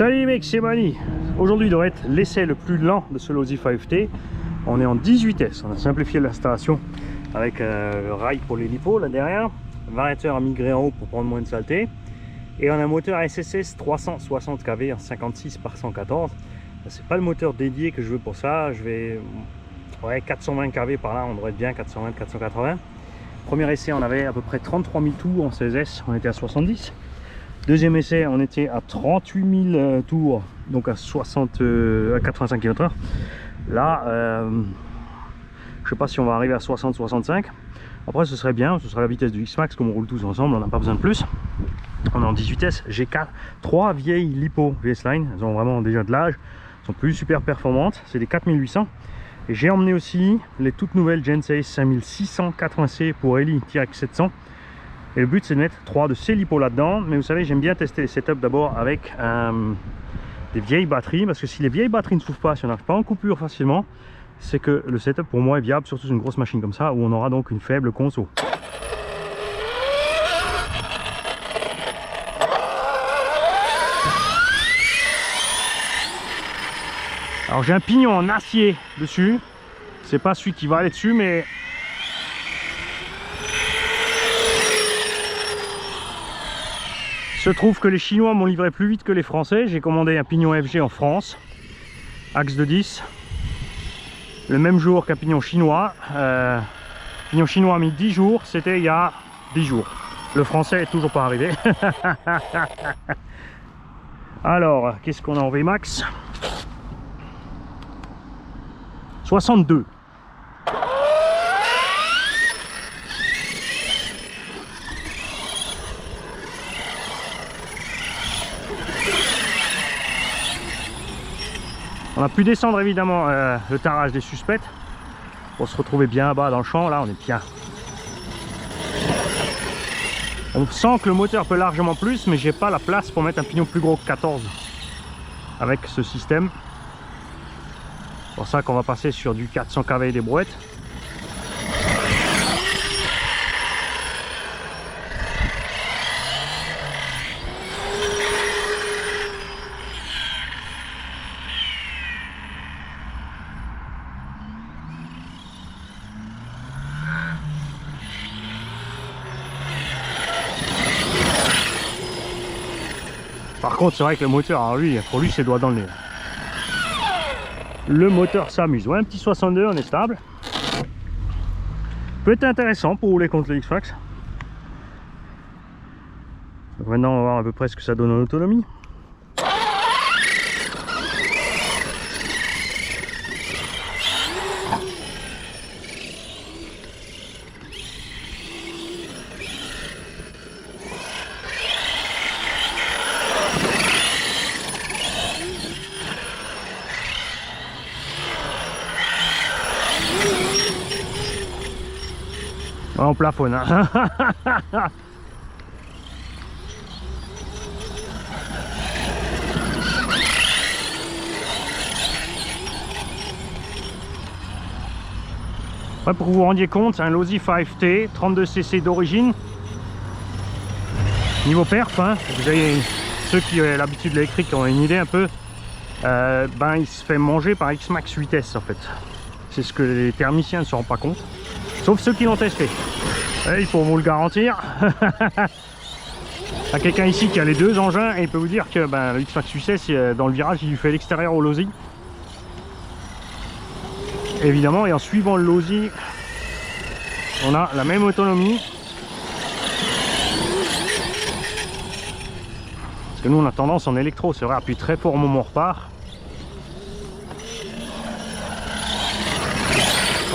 Salut les mecs, c'est Mani. Aujourd'hui devrait être l'essai le plus lent de ce Losi 5T. On est en 18S, on a simplifié l'installation avec le rail pour les lipos là derrière, variateur à migrer en haut pour prendre moins de saleté, et on a un moteur SSS 360 kV en 56 par 114. C'est pas le moteur dédié que je veux pour ça, je vais 420 kV par là, on devrait être bien 420 480. Premier essai on avait à peu près 33 000 tours en 16S, on était à 70. Deuxième essai on était à 38 000 tours, donc à 85 km/h. Là je sais pas si on va arriver à 60-65. Après ce serait bien, ce sera la vitesse du X-Max, comme on roule tous ensemble, on n'a pas besoin de plus. On est en 18S, j'ai 3 vieilles lipo VS-Line, elles ont vraiment déjà de l'âge, sont plus super performantes, c'est des 4800. Et j'ai emmené aussi les toutes nouvelles Gensace 5680C pour Eli TRX 700. Et le but c'est de mettre 3 de ces lipos là-dedans, mais vous savez j'aime bien tester les setups d'abord avec des vieilles batteries, parce que si les vieilles batteries ne s'ouvrent pas, si on n'arrive pas en coupure facilement, c'est que le setup pour moi est viable, surtout sur une grosse machine comme ça, où on aura donc une faible conso. Alors j'ai un pignon en acier dessus, c'est pas celui qui va aller dessus, mais il se trouve que les Chinois m'ont livré plus vite que les Français. J'ai commandé un pignon FG en France, axe de 10, le même jour qu'un pignon chinois. Pignon chinois a mis 10 jours, c'était il y a 10 jours. Le français est toujours pas arrivé. Alors, qu'est-ce qu'on a en Vmax? 62. On a pu descendre évidemment le tarage des suspects pour se retrouver bien bas dans le champ. Là on est bien. On sent que le moteur peut largement plus, mais j'ai pas la place pour mettre un pignon plus gros que 14 avec ce système. C'est pour ça qu'on va passer sur du 400 kV et des brouettes. Par contre, c'est vrai que le moteur, alors lui, pour lui, c'est doigt dans le nez. Le moteur s'amuse. Ouais, un petit 62, on est stable. Peut être intéressant pour rouler contre le X-Max. Donc maintenant, on va voir à peu près ce que ça donne en autonomie. On plafonne, hein. Ouais, pour que vous vous rendiez compte, c'est un Losi 5T 32cc d'origine. Niveau perf, hein, vous avez ceux qui ont l'habitude de l'électrique qui ont une idée un peu, ben il se fait manger par X-Max 8S en fait. C'est ce que les thermiciens ne se rendent pas compte, sauf ceux qui l'ont testé. Et ils pourront vous le garantir. Il y a quelqu'un ici qui a les deux engins et il peut vous dire que ben, le X-Max 8S dans le virage il lui fait l'extérieur au Losi. Évidemment, et en suivant le Losi, on a la même autonomie. Parce que nous on a tendance en électro, c'est vrai, appuie très fort au moment où on repart.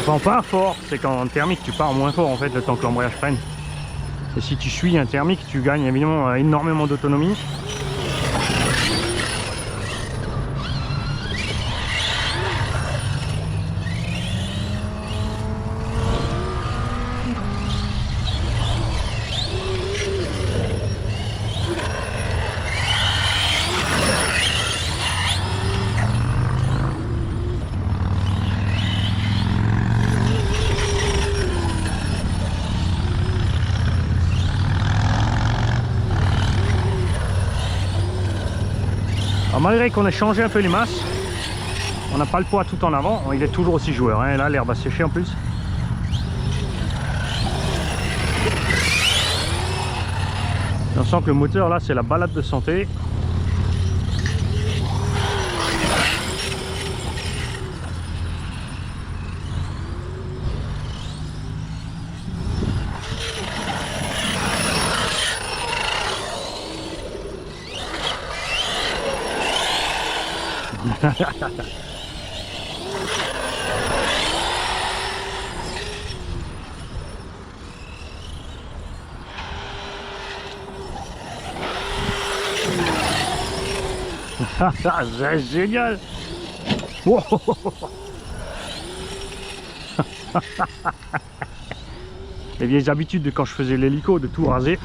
Enfin on part fort, c'est qu'en thermique tu pars moins fort en fait le temps que l'embrayage prenne. Et si tu suis un thermique, tu gagnes évidemment énormément d'autonomie. Alors malgré qu'on ait changé un peu les masses, on n'a pas le poids tout en avant, il est toujours aussi joueur, hein. Là l'herbe a séché en plus. Et on sent que le moteur là c'est la balade de santé. C'est génial. Wow. Les vieilles habitudes de quand je faisais l'hélico de tout raser.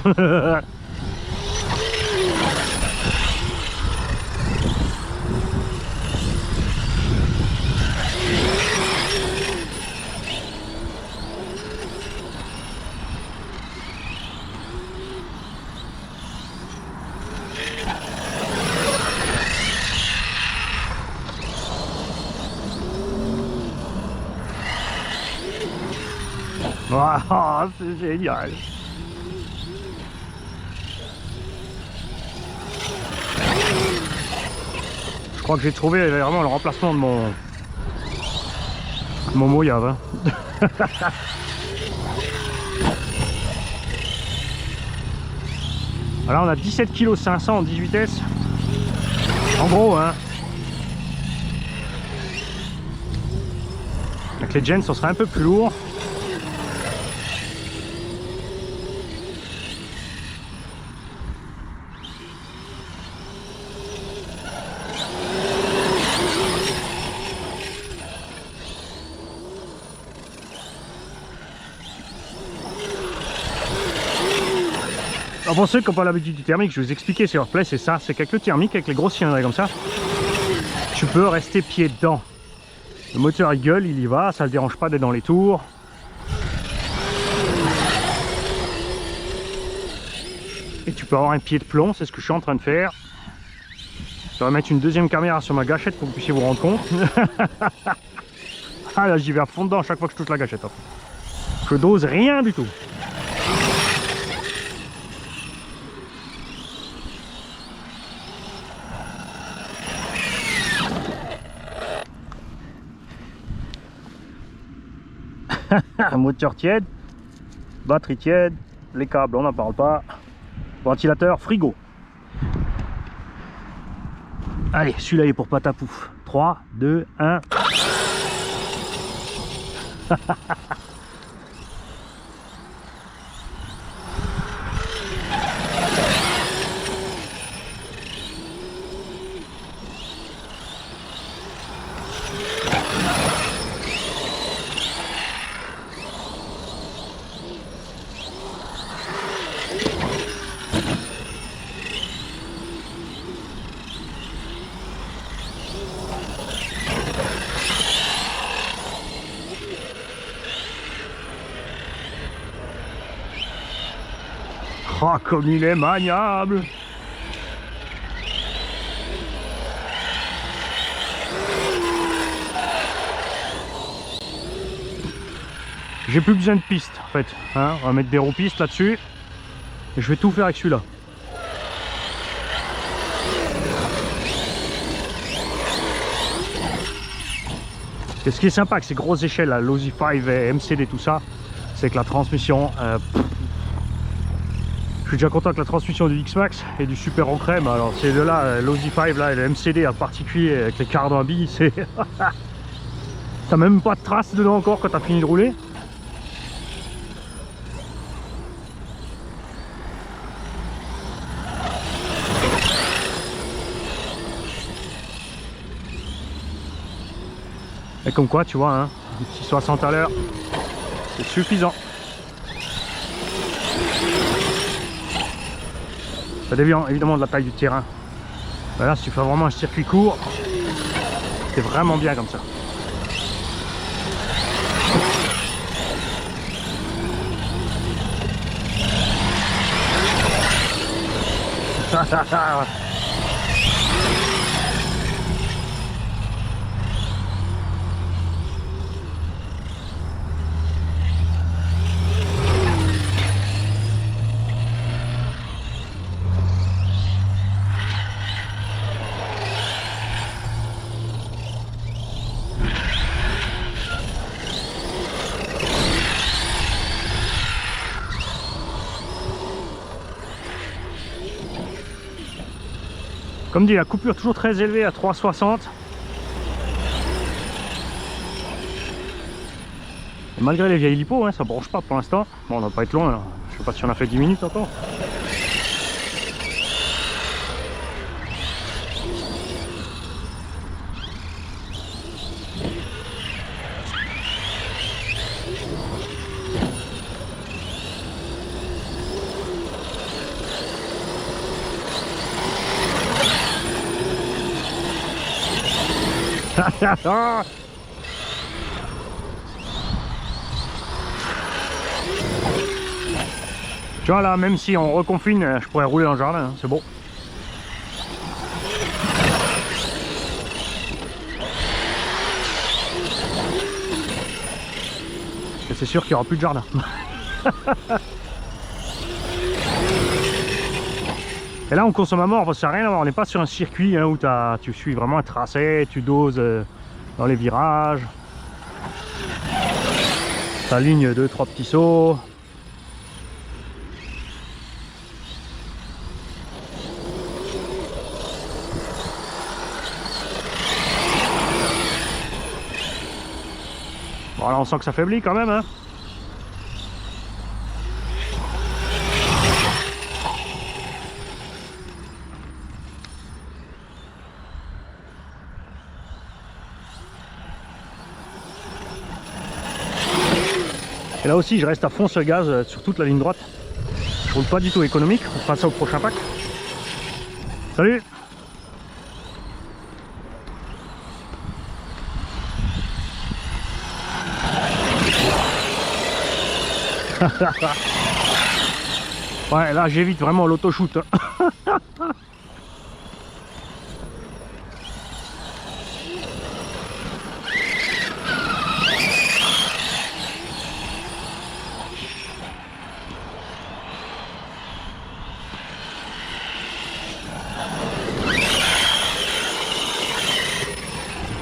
Wow, c'est génial. Je crois que j'ai trouvé vraiment le remplacement de mon Mojave. Hein. Alors on a 17 kg 500 en 18 vitesses. En gros, hein. Avec les gens, on serait un peu plus lourd. Alors pour ceux qui n'ont pas l'habitude du thermique, je vais vous expliquer sur Play, c'est ça, c'est qu'avec le thermique, avec les grosses cylindrées comme ça, tu peux rester pied dedans. Le moteur il gueule, il y va, ça ne le dérange pas d'être dans les tours. Et tu peux avoir un pied de plomb, c'est ce que je suis en train de faire. Je vais mettre une deuxième caméra sur ma gâchette pour que vous puissiez vous rendre compte. Ah là j'y vais à fond dedans à chaque fois que je touche la gâchette. Je dose rien du tout. Moteur tiède, batterie tiède, les câbles on n'en parle pas, ventilateur, frigo. Allez, celui-là est pour Patapouf. 3, 2, 1. Oh, comme il est maniable! J'ai plus besoin de piste en fait, hein, on va mettre des roues pistes là-dessus et je vais tout faire avec celui-là. Et ce qui est sympa avec ces grosses échelles, là, l'Aussie 5 et MCD, tout ça, c'est que la transmission, je suis déjà content avec la transmission du X-Max et du Super en crème. Alors ces deux-là, l'Aussie 5 là, et le MCD en particulier avec les cardans à billes, c'est... T'as même pas de traces dedans encore quand t'as fini de rouler. Et comme quoi, tu vois, hein, un petit 60 à l'heure, c'est suffisant. Ça dépend évidemment de la taille du terrain. Là, si tu fais vraiment un circuit court, c'est vraiment bien comme ça. Comme dit, la coupure toujours très élevée à 3,60. Malgré les vieilles lipos, hein, ça bronche pas pour l'instant. Bon, on va pas être loin là. Je sais pas si on a fait 10 minutes encore. Tu vois là, même si on reconfine, je pourrais rouler dans le jardin, hein, c'est bon. Et c'est sûr qu'il n'y aura plus de jardin. Et là on consomme à mort, ça n'a rien à voir, on n'est pas sur un circuit hein, où tu suis vraiment un tracé, tu doses dans les virages. Ta ligne 2-3 petits sauts. Bon là on sent que ça faiblit quand même hein. Et là aussi je reste à fond sur le gaz sur toute la ligne droite. Je roule pas du tout économique, on fera ça au prochain pack. Salut. Ouais là j'évite vraiment l'auto-shoot.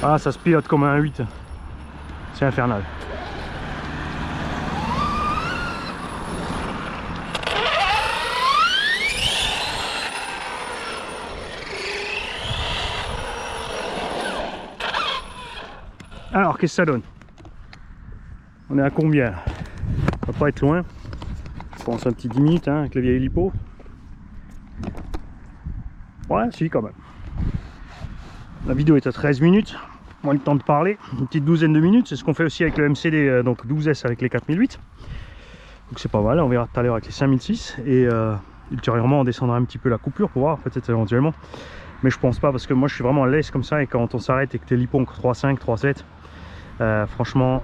Ah ça se pilote comme un 8. C'est infernal. Alors qu'est-ce que ça donne? On est à combien? On va pas être loin. Je pense un petit 10 minutes hein, avec le vieil lipo. Ouais si quand même. La vidéo est à 13 minutes. Moins le temps de parler. Une petite douzaine de minutes. C'est ce qu'on fait aussi avec le MCD donc 12S avec les 4008. Donc c'est pas mal. On verra tout à l'heure avec les 5006. Et ultérieurement on descendra un petit peu la coupure pour voir peut-être éventuellement. Mais je pense pas parce que moi je suis vraiment à l'aise comme ça. Et quand on s'arrête et que tes lipos ont 3.5, 3.7. Franchement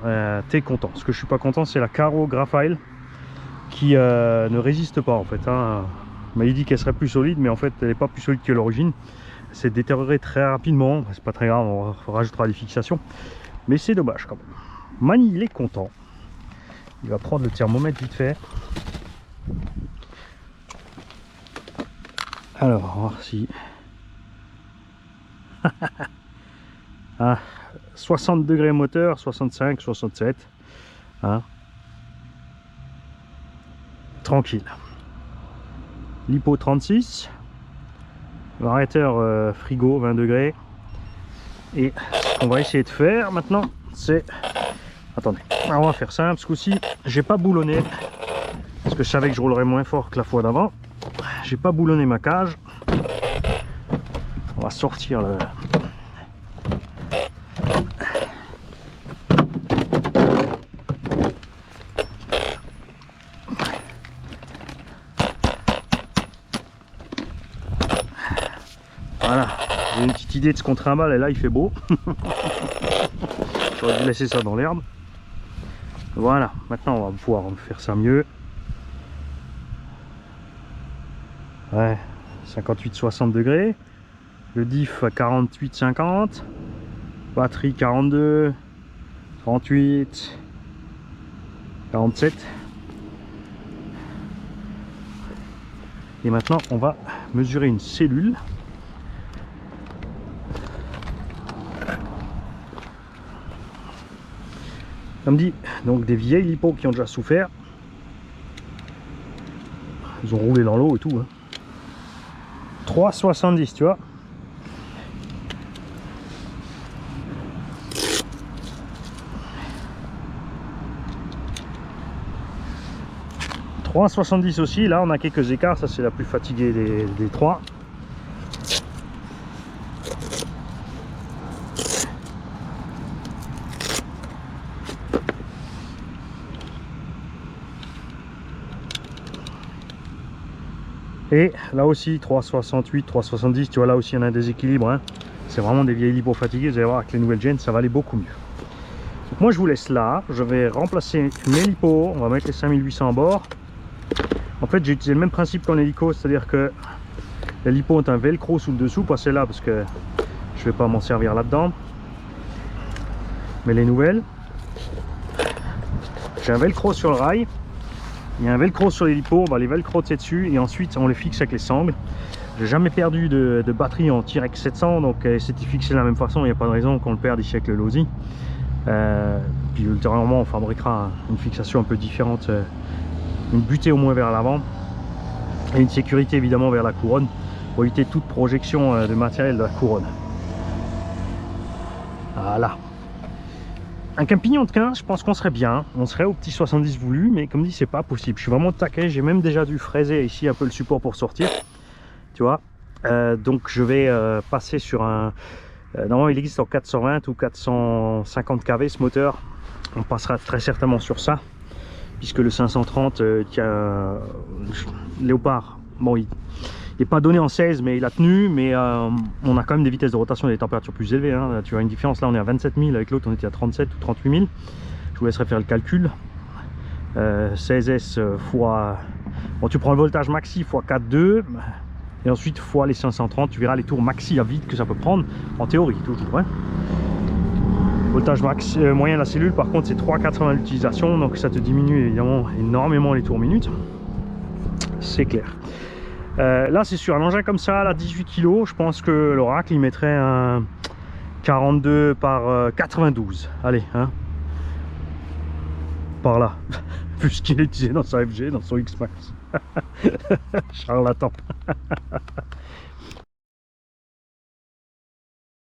t'es content. Ce que je suis pas content c'est la Caro Graphile qui ne résiste pas en fait hein. Mais il dit qu'elle serait plus solide mais en fait elle n'est pas plus solide que l'origine. C'est détérioré très rapidement, c'est pas très grave, on rajoutera des fixations mais c'est dommage quand même. Mani il est content, il va prendre le thermomètre vite fait. Alors on va voir si ah, 60 degrés moteur, 65, 67 hein. Tranquille. Lipo 36, variateur frigo 20 degrés. Et ce qu'on va essayer de faire maintenant c'est, attendez, on va faire simple ce coup-ci. J'ai pas boulonné parce que je savais que je roulerais moins fort que la fois d'avant. J'ai pas boulonné ma cage. On va sortir le voilà, j'ai une petite idée de ce qu'on trimballe et là il fait beau. J'aurais dû laisser ça dans l'herbe. Voilà, maintenant on va pouvoir faire ça mieux. Ouais, 58-60 degrés. Le diff à 48-50. Batterie 42, 38, 47. Et maintenant on va mesurer une cellule. Comme dit, donc des vieilles lipos qui ont déjà souffert. Ils ont roulé dans l'eau et tout. Hein. 3,70 tu vois. 3,70 aussi, là on a quelques écarts, ça c'est la plus fatiguée des trois. Et là aussi 3,68, 3,70, tu vois là aussi on a un déséquilibre, hein. C'est vraiment des vieilles lipos fatiguées, vous allez voir avec les nouvelles gènes ça va aller beaucoup mieux. Donc moi je vous laisse là, je vais remplacer mes lipos, on va mettre les 5800 à bord. En fait j'ai utilisé le même principe qu'en hélico, c'est-à-dire que les lipos ont un velcro sous le dessous, pas celle-là parce que je vais pas m'en servir là-dedans. Mais les nouvelles, j'ai un velcro sur le rail. Il y a un velcro sur les lipos, on va les velcroter dessus et ensuite on les fixe avec les sangles. J'ai jamais perdu de batterie en T-Rex 700, donc c'était fixé de la même façon, il n'y a pas de raison qu'on le perde ici avec le Losi. Puis ultérieurement on fabriquera une fixation un peu différente, une butée au moins vers l'avant et une sécurité évidemment vers la couronne pour éviter toute projection de matériel de la couronne. Voilà. Un campignon de 15, je pense qu'on serait bien, on serait au petit 70 voulu, mais comme dit c'est pas possible, je suis vraiment taquet, j'ai même déjà dû fraiser ici un peu le support pour sortir, tu vois. Donc je vais passer sur un, normalement il existe en 420 ou 450 kV ce moteur, on passera très certainement sur ça, puisque le 530 Léopard, bon il n'est pas donné en 16 mais il a tenu, mais on a quand même des vitesses de rotation et des températures plus élevées, hein. Tu vois une différence, là on est à 27 000, avec l'autre on était à 37 ou 38 000, je vous laisserai faire le calcul. 16S fois, bon tu prends le voltage maxi fois 4,2 et ensuite fois les 530, tu verras les tours maxi à vide que ça peut prendre, en théorie toujours, hein. Voltage max, moyen de la cellule par contre c'est 3,80 l'utilisation, donc ça te diminue évidemment énormément les tours minutes, c'est clair. Là c'est sur un engin comme ça, là 18 kg, je pense que l'Oracle il mettrait un 42 par 92, allez hein, par là, plus qu'il est utilisé dans sa FG, dans son X-Max. Charlatan.